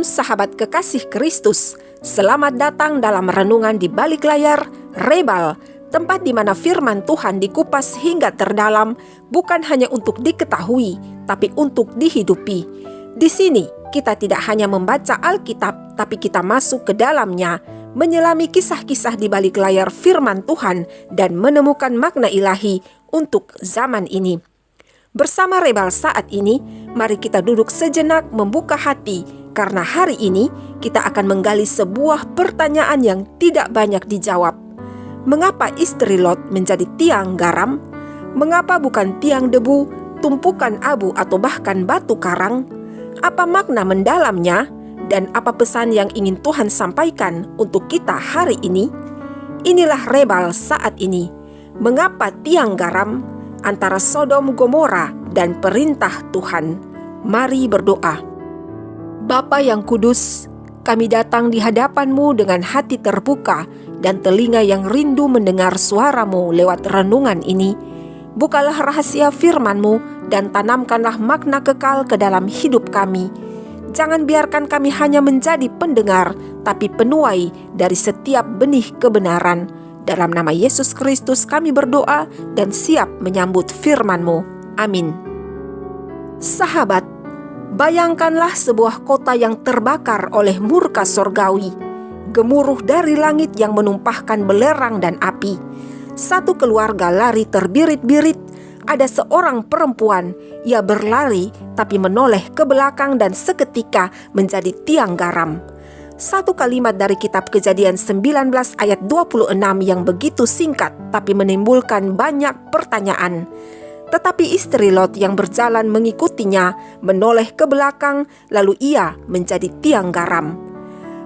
Shalom sahabat kekasih Kristus, selamat datang dalam renungan di balik layar Rebal, tempat di mana firman Tuhan dikupas hingga terdalam, bukan hanya untuk diketahui, tapi untuk dihidupi. Di sini kita tidak hanya membaca Alkitab, tapi kita masuk ke dalamnya, menyelami kisah-kisah di balik layar firman Tuhan dan menemukan makna ilahi untuk zaman ini. Bersama Rebal saat ini, mari kita duduk sejenak membuka hati, karena hari ini kita akan menggali sebuah pertanyaan yang tidak banyak dijawab. Mengapa istri Lot menjadi tiang garam? Mengapa bukan tiang debu, tumpukan abu atau bahkan batu karang? Apa makna mendalamnya? Dan apa pesan yang ingin Tuhan sampaikan untuk kita hari ini? Inilah Rebal saat ini. Mengapa tiang garam? Antara Sodom Gomora dan perintah Tuhan. Mari berdoa. Bapa yang kudus, kami datang di hadapan-Mu dengan hati terbuka dan telinga yang rindu mendengar suara-Mu lewat renungan ini. Bukalah rahasia firman-Mu dan tanamkanlah makna kekal ke dalam hidup kami. Jangan biarkan kami hanya menjadi pendengar, tapi penuai dari setiap benih kebenaran. Dalam nama Yesus Kristus kami berdoa dan siap menyambut firman-Mu. Amin. Sahabat, bayangkanlah sebuah kota yang terbakar oleh murka sorgawi. Gemuruh dari langit yang menumpahkan belerang dan api. Satu keluarga lari terbirit-birit. Ada seorang perempuan, ia berlari tapi menoleh ke belakang dan seketika menjadi tiang garam. Satu kalimat dari kitab Kejadian 19 ayat 26 yang begitu singkat tapi menimbulkan banyak pertanyaan. Tetapi istri Lot yang berjalan mengikutinya menoleh ke belakang, lalu ia menjadi tiang garam.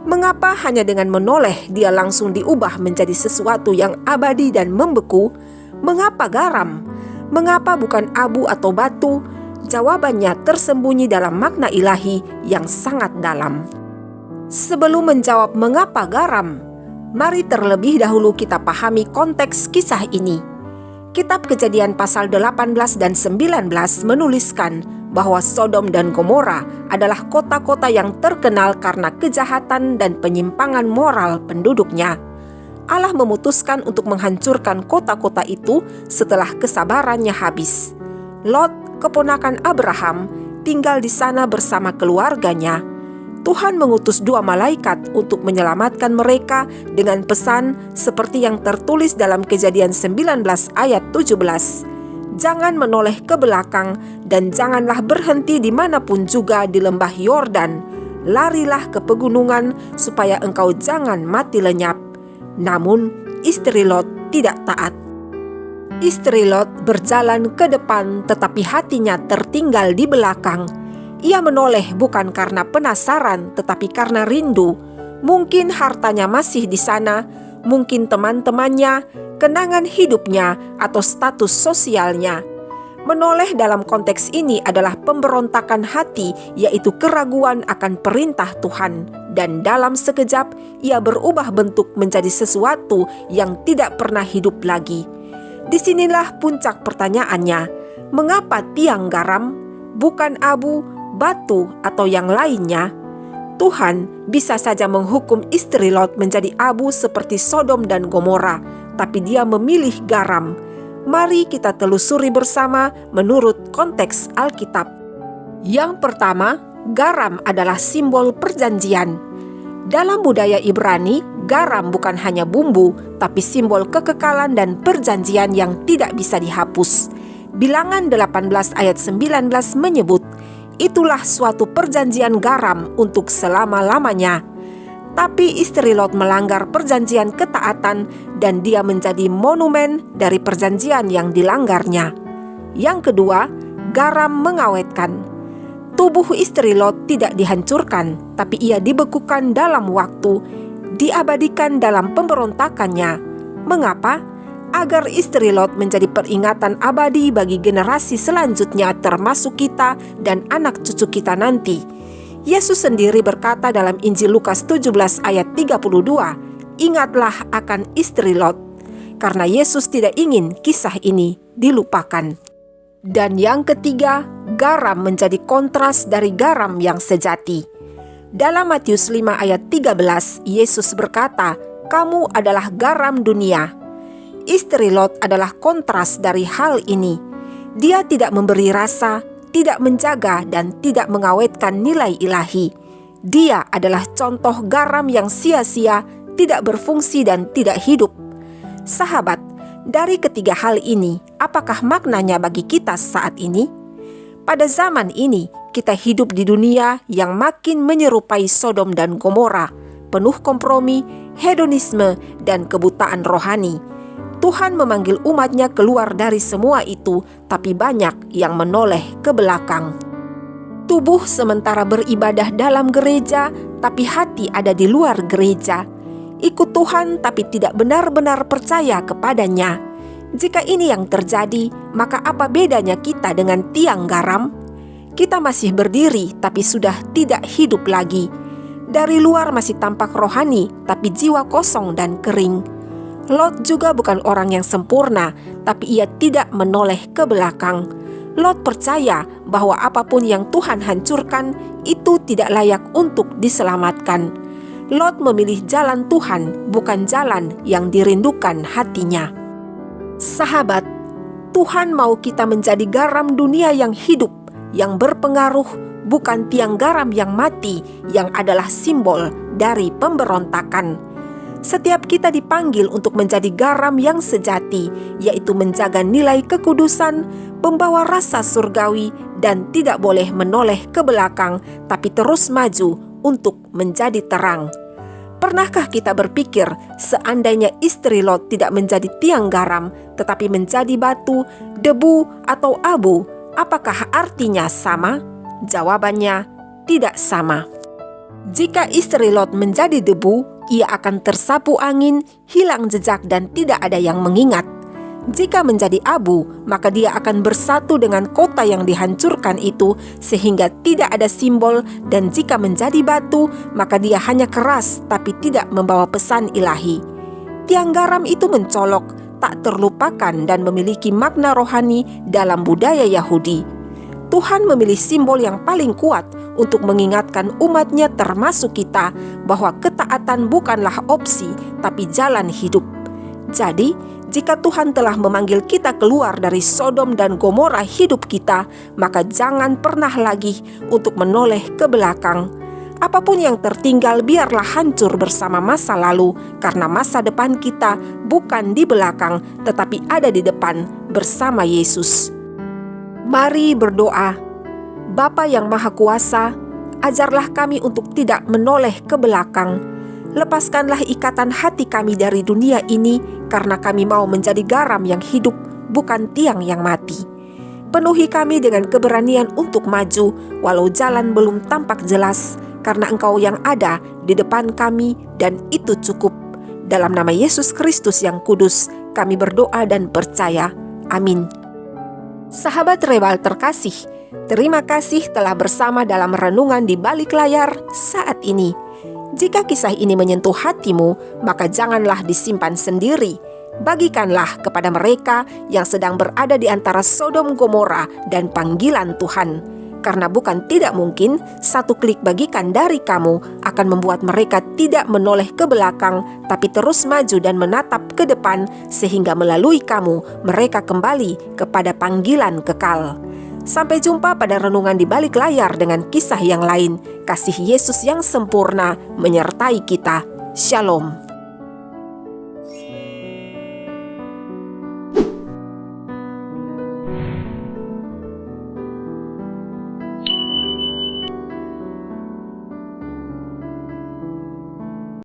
Mengapa hanya dengan menoleh dia langsung diubah menjadi sesuatu yang abadi dan membeku? Mengapa garam? Mengapa bukan abu atau batu? Jawabannya tersembunyi dalam makna ilahi yang sangat dalam. Sebelum menjawab mengapa garam, mari terlebih dahulu kita pahami konteks kisah ini. Kitab Kejadian pasal 18 dan 19 menuliskan bahwa Sodom dan Gomora adalah kota-kota yang terkenal karena kejahatan dan penyimpangan moral penduduknya. Allah memutuskan untuk menghancurkan kota-kota itu setelah kesabarannya habis. Lot, keponakan Abraham, tinggal di sana bersama keluarganya. Tuhan mengutus 2 malaikat untuk menyelamatkan mereka dengan pesan seperti yang tertulis dalam Kejadian 19 ayat 17. Jangan menoleh ke belakang dan janganlah berhenti dimanapun juga di lembah Yordan. Larilah ke pegunungan supaya engkau jangan mati lenyap. Namun istri Lot tidak taat. Istri Lot berjalan ke depan tetapi hatinya tertinggal di belakang. Ia menoleh bukan karena penasaran tetapi karena rindu. Mungkin hartanya masih di sana, mungkin teman-temannya, kenangan hidupnya, atau status sosialnya. Menoleh dalam konteks ini adalah pemberontakan hati, yaitu keraguan akan perintah Tuhan. Dan dalam sekejap, ia berubah bentuk menjadi sesuatu yang tidak pernah hidup lagi. Disinilah puncak pertanyaannya. Mengapa tiang garam, bukan abu, batu, atau yang lainnya? Tuhan bisa saja menghukum istri Lot menjadi abu seperti Sodom dan Gomora, tapi dia memilih garam. Mari kita telusuri bersama menurut konteks Alkitab. Yang pertama, garam adalah simbol perjanjian. Dalam budaya Ibrani, garam bukan hanya bumbu, tapi simbol kekekalan dan perjanjian yang tidak bisa dihapus. Bilangan 18 ayat 19 menyebut, itulah suatu perjanjian garam untuk selama-lamanya. Tapi istri Lot melanggar perjanjian ketaatan dan dia menjadi monumen dari perjanjian yang dilanggarnya. Yang kedua, garam mengawetkan. Tubuh istri Lot tidak dihancurkan, tapi ia dibekukan dalam waktu, diabadikan dalam pemberontakannya. Mengapa? Agar istri Lot menjadi peringatan abadi bagi generasi selanjutnya termasuk kita dan anak cucu kita nanti. Yesus sendiri berkata dalam Injil Lukas 17 ayat 32, "Ingatlah akan istri Lot," karena Yesus tidak ingin kisah ini dilupakan. Dan yang ketiga, garam menjadi kontras dari garam yang sejati. Dalam Matius 5 ayat 13, Yesus berkata, "Kamu adalah garam dunia." Istri Lot adalah kontras dari hal ini. Dia tidak memberi rasa, tidak menjaga, dan tidak mengawetkan nilai ilahi. Dia adalah contoh garam yang sia-sia, tidak berfungsi, dan tidak hidup. Sahabat, dari ketiga hal ini, apakah maknanya bagi kita saat ini? Pada zaman ini, kita hidup di dunia yang makin menyerupai Sodom dan Gomora, penuh kompromi, hedonisme, dan kebutaan rohani. Tuhan memanggil umatnya keluar dari semua itu, tapi banyak yang menoleh ke belakang. Tubuh sementara beribadah dalam gereja, tapi hati ada di luar gereja. Ikut Tuhan tapi tidak benar-benar percaya kepadanya. Jika ini yang terjadi, maka apa bedanya kita dengan tiang garam? Kita masih berdiri tapi sudah tidak hidup lagi. Dari luar masih tampak rohani, tapi jiwa kosong dan kering. Lot juga bukan orang yang sempurna, tapi ia tidak menoleh ke belakang. Lot percaya bahwa apapun yang Tuhan hancurkan itu tidak layak untuk diselamatkan. Lot memilih jalan Tuhan, bukan jalan yang dirindukan hatinya. Sahabat, Tuhan mau kita menjadi garam dunia yang hidup, yang berpengaruh, bukan tiang garam yang mati, yang adalah simbol dari pemberontakan. Setiap kita dipanggil untuk menjadi garam yang sejati, yaitu menjaga nilai kekudusan, membawa rasa surgawi, dan tidak boleh menoleh ke belakang, tapi terus maju untuk menjadi terang. Pernahkah kita berpikir seandainya istri Lot tidak menjadi tiang garam, tetapi menjadi batu, debu, atau abu, apakah artinya sama? Jawabannya, tidak sama. Jika istri Lot menjadi debu, ia akan tersapu angin, hilang jejak, dan tidak ada yang mengingat. Jika menjadi abu, maka dia akan bersatu dengan kota yang dihancurkan itu, sehingga tidak ada simbol. Dan jika menjadi batu, maka dia hanya keras, tapi tidak membawa pesan ilahi. Tiang garam itu mencolok, tak terlupakan, dan memiliki makna rohani dalam budaya Yahudi. Tuhan memilih simbol yang paling kuat untuk mengingatkan umatnya termasuk kita bahwa ketaatan bukanlah opsi, tapi jalan hidup. Jadi, jika Tuhan telah memanggil kita keluar dari Sodom dan Gomora hidup kita, maka jangan pernah lagi untuk menoleh ke belakang. Apapun yang tertinggal biarlah hancur bersama masa lalu, karena masa depan kita bukan di belakang, tetapi ada di depan bersama Yesus. Mari berdoa. Bapa yang Maha Kuasa, ajarlah kami untuk tidak menoleh ke belakang. Lepaskanlah ikatan hati kami dari dunia ini, karena kami mau menjadi garam yang hidup, bukan tiang yang mati. Penuhi kami dengan keberanian untuk maju, walau jalan belum tampak jelas, karena Engkau yang ada di depan kami, dan itu cukup. Dalam nama Yesus Kristus yang kudus, kami berdoa dan percaya. Amin. Sahabat Rebal terkasih, terima kasih telah bersama dalam renungan di balik layar saat ini. Jika kisah ini menyentuh hatimu, maka janganlah disimpan sendiri. Bagikanlah kepada mereka yang sedang berada di antara Sodom Gomora dan panggilan Tuhan. Karena bukan tidak mungkin satu klik bagikan dari kamu akan membuat mereka tidak menoleh ke belakang, tapi terus maju dan menatap ke depan, sehingga melalui kamu mereka kembali kepada panggilan kekal. Sampai jumpa pada renungan di balik layar dengan kisah yang lain. Kasih Yesus yang sempurna menyertai kita. Shalom.